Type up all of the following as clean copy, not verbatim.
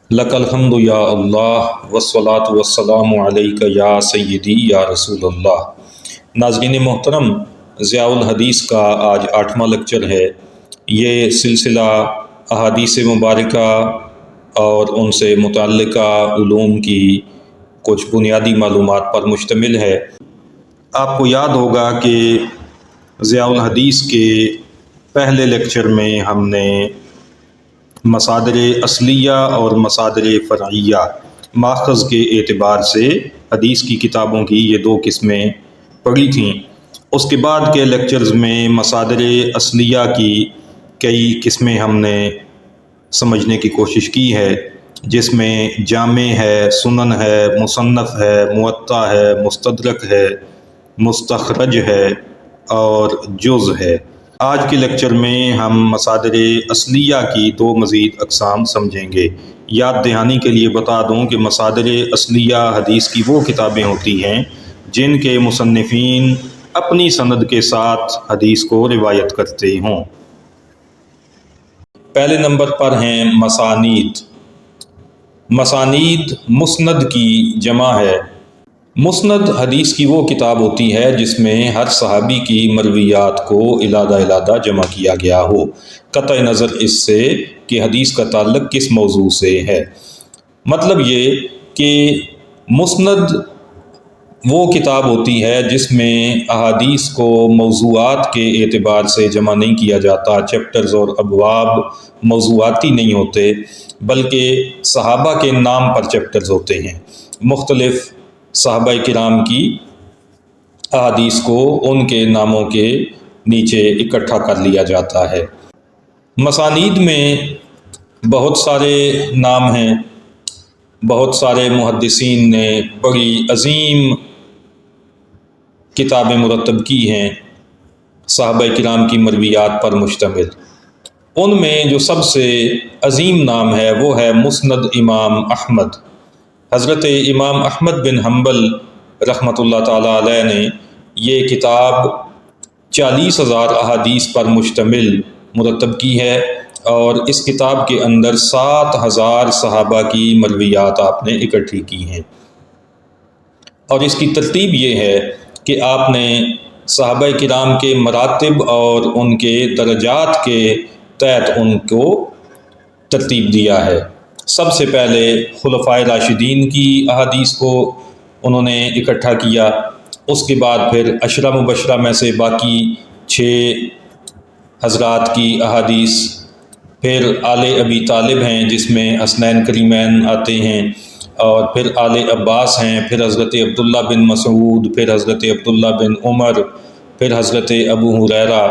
لک الحمد یا اللہ والصلاۃ والسلام علیک یا سیدی یا رسول اللہ۔ ناظرین محترم، ضیاء الحدیث کا آج 8واں لیکچر ہے۔ یہ سلسلہ احادیث مبارکہ اور ان سے متعلقہ علوم کی کچھ بنیادی معلومات پر مشتمل ہے۔ آپ کو یاد ہوگا کہ ضیاء الحدیث کے پہلے لیکچر میں ہم نے مصادر اصلیہ اور مصادر فرعیہ ماخذ کے اعتبار سے حدیث کی کتابوں کی یہ دو قسمیں پڑھی تھیں۔ اس کے بعد کے لیکچرز میں مصادر اصلیہ کی کئی قسمیں ہم نے سمجھنے کی کوشش کی ہے، جس میں جامع ہے، سنن ہے، مصنف ہے، موطا ہے، مستدرک ہے، مستخرج ہے اور جز ہے۔ آج کے لیکچر میں ہم مصادر اصلیہ کی دو مزید اقسام سمجھیں گے۔ یاد دہانی کے لیے بتا دوں کہ مصادر اصلیہ حدیث کی وہ کتابیں ہوتی ہیں جن کے مصنفین اپنی سند کے ساتھ حدیث کو روایت کرتے ہوں۔ پہلے نمبر پر ہیں مسانید۔ مسانید مسند کی جمع ہے۔ مسند حدیث کی وہ کتاب ہوتی ہے جس میں ہر صحابی کی مرویات کو علیحدہ علیحدہ جمع کیا گیا ہو، قطع نظر اس سے کہ حدیث کا تعلق کس موضوع سے ہے۔ مطلب یہ کہ مسند وہ کتاب ہوتی ہے جس میں احادیث کو موضوعات کے اعتبار سے جمع نہیں کیا جاتا، چیپٹرز اور ابواب موضوعاتی نہیں ہوتے، بلکہ صحابہ کے نام پر چیپٹرز ہوتے ہیں۔ مختلف صحابہ کرام کی احادیث کو ان کے ناموں کے نیچے اکٹھا کر لیا جاتا ہے۔ مسانید میں بہت سارے نام ہیں، بہت سارے محدثین نے بڑی عظیم کتابیں مرتب کی ہیں صحابہ کرام کی مرویات پر مشتمل۔ ان میں جو سب سے عظیم نام ہے وہ ہے مسند امام احمد۔ حضرت امام احمد بن حنبل رحمۃ اللہ تعالیٰ علیہ نے یہ کتاب 40,000 احادیث پر مشتمل مرتب کی ہے، اور اس کتاب کے اندر 7,000 صحابہ کی مرویات آپ نے اکٹھی کی ہیں۔ اور اس کی ترتیب یہ ہے کہ آپ نے صحابہ کرام کے مراتب اور ان کے درجات کے تحت ان کو ترتیب دیا ہے۔ سب سے پہلے خلفائے راشدین کی احادیث کو انہوں نے اکٹھا کیا، اس کے بعد پھر عشرہ مبشرہ میں سے باقی 6 حضرات کی احادیث، پھر آل ابی طالب ہیں جس میں حسنین کریمین آتے ہیں، اور پھر آل عباس ہیں، پھر حضرت عبداللہ بن مسعود، پھر حضرت عبداللہ بن عمر، پھر حضرت ابو ہریرہ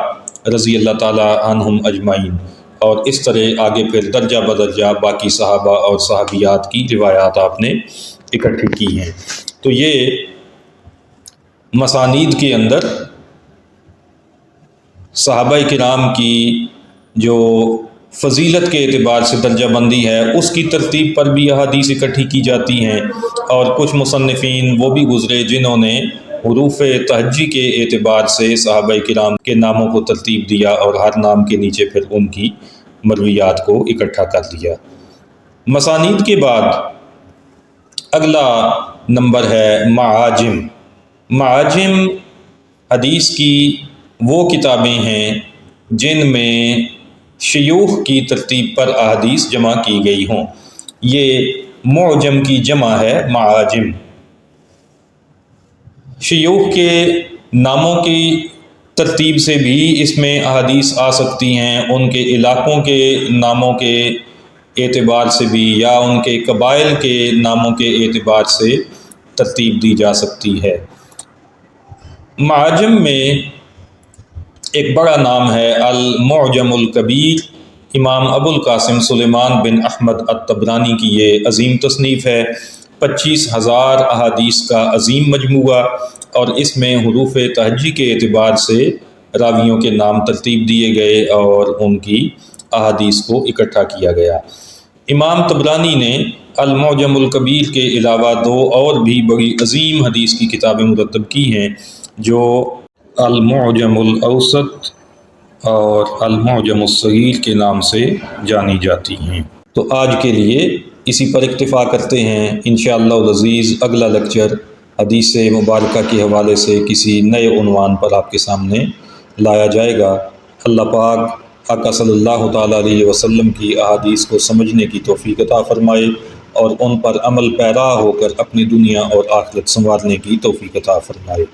رضی اللہ تعالیٰ عنہم اجمعین، اور اس طرح آگے پھر درجہ بدرجہ باقی صحابہ اور صحابیات کی روایات آپ نے اکٹھی کی ہیں۔ تو یہ مسانید کے اندر صحابہ کرام کی جو فضیلت کے اعتبار سے درجہ بندی ہے اس کی ترتیب پر بھی احادیث اکٹھی کی جاتی ہیں، اور کچھ مصنفین وہ بھی گزرے جنہوں نے حروف تہجی کے اعتبار سے صحابہ کرام کے ناموں کو ترتیب دیا اور ہر نام کے نیچے پھر ان کی مرویات کو اکٹھا کر دیا۔ مسانید کے بعد اگلا نمبر ہے معاجم۔ معاجم حدیث کی وہ کتابیں ہیں جن میں شیوخ کی ترتیب پر احادیث جمع کی گئی ہوں۔ یہ معجم کی جمع ہے معاجم۔ شیوخ کے ناموں کی ترتیب سے بھی اس میں احادیث آ سکتی ہیں، ان کے علاقوں کے ناموں کے اعتبار سے بھی یا ان کے قبائل کے ناموں کے اعتبار سے ترتیب دی جا سکتی ہے۔ معاجم میں ایک بڑا نام ہے المعجم الکبیر۔ امام ابو القاسم سلیمان بن احمد الطبرانی کی یہ عظیم تصنیف ہے، 25,000 احادیث کا عظیم مجموعہ، اور اس میں حروف تہجی کے اعتبار سے راویوں کے نام ترتیب دیے گئے اور ان کی احادیث کو اکٹھا کیا گیا۔ امام طبرانی نے المعجم الکبیر کے علاوہ 2 اور بھی بڑی عظیم حدیث کی کتابیں مرتب کی ہیں جو المعجم الاوسط اور المعجم الصغیر کے نام سے جانی جاتی ہیں۔ تو آج کے لیے اسی پر اکتفا کرتے ہیں۔ انشاءاللہ العزیز اگلا لیکچر حدیث مبارکہ کے حوالے سے کسی نئے عنوان پر آپ کے سامنے لایا جائے گا۔ اللہ پاک آقا صلی اللہ تعالیٰ علیہ وسلم کی احادیث کو سمجھنے کی توفیق عطا فرمائے اور ان پر عمل پیرا ہو کر اپنی دنیا اور آخرت سنوارنے کی توفیق عطا فرمائے۔